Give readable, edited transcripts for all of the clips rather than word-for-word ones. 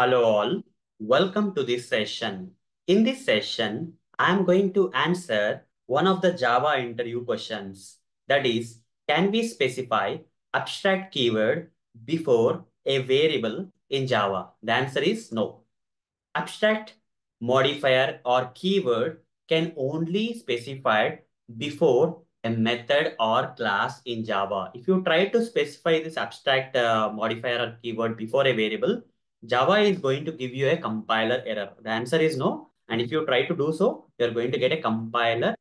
Hello all, welcome to this session. In this session, I am going to answer one of the Java interview questions. That is, can we specify abstract keyword before a variable in Java? The answer is no. Abstract modifier or keyword can only specify before a method or class in Java. If you try to specify this abstract modifier or keyword before a variable, Java is going to give you a compiler error. The answer is no. And if you try to do so, you're going to get a compiler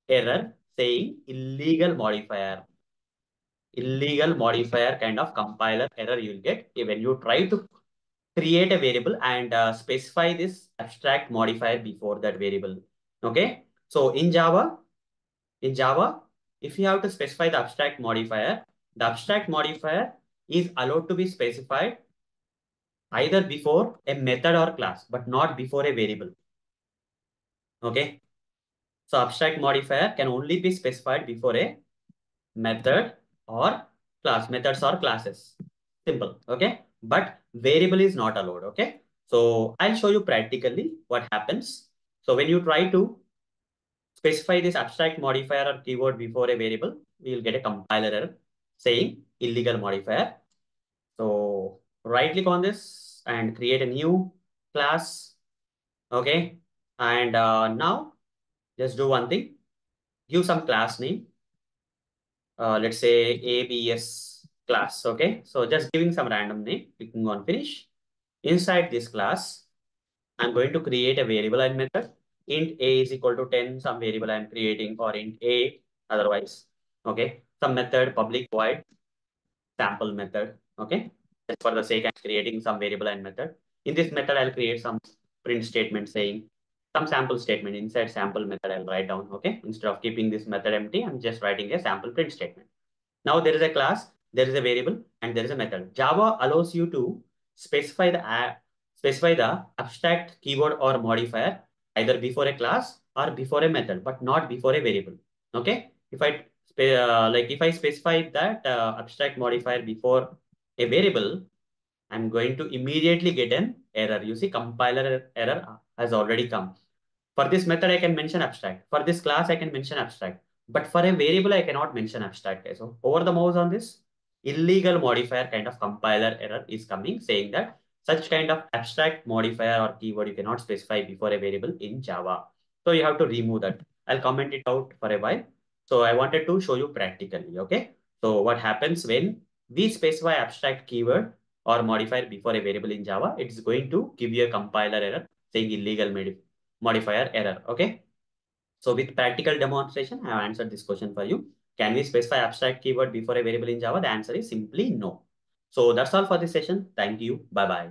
error saying illegal modifier. Illegal modifier kind of compiler error you'll get when you try to create a variable and specify this abstract modifier before that variable. Okay. So in Java, if you have to specify the abstract modifier is allowed to be specified either before a method or class, but not before a variable. Okay. So abstract modifier can only be specified before a method or class, methods or classes. Simple. Okay. But variable is not allowed. Okay. So I'll show you practically what happens. So when you try to specify this abstract modifier or keyword before a variable, we will get a compiler error saying illegal modifier. So right click on this and create a new class. Okay. And now just do one thing. Give some class name. Let's say ABS class. Okay. So just giving some random name, clicking on finish. Inside this class, I'm going to create a variable and method. Int a is equal to 10, some variable I'm creating, or int a otherwise. Okay. Some method public void sample method. Okay. Just for the sake I'm creating some variable and method. In this method, I'll create some print statement saying some sample statement inside sample method I'll write down. Okay. Instead of keeping this method empty, I'm just writing a sample print statement. Now there is a class, there is a variable, and there is a method. Java allows you to specify the abstract keyword or modifier either before a class or before a method, but not before a variable. Okay. If I specify that abstract modifier before a variable, I'm going to immediately get an error. You see, compiler error has already come. For this method, I can mention abstract. For this class, I can mention abstract. But for a variable, I cannot mention abstract. Okay? So over the mouse on this, illegal modifier kind of compiler error is coming saying that such kind of abstract modifier or keyword you cannot specify before a variable in Java. So you have to remove that. I'll comment it out for a while. So I wanted to show you practically. Okay. So what happens when we specify abstract keyword or modifier before a variable in Java, it's going to give you a compiler error saying illegal modifier error. Okay. So with practical demonstration, I have answered this question for you. Can we specify abstract keyword before a variable in Java? The answer is simply no. So that's all for this session. Thank you. Bye bye.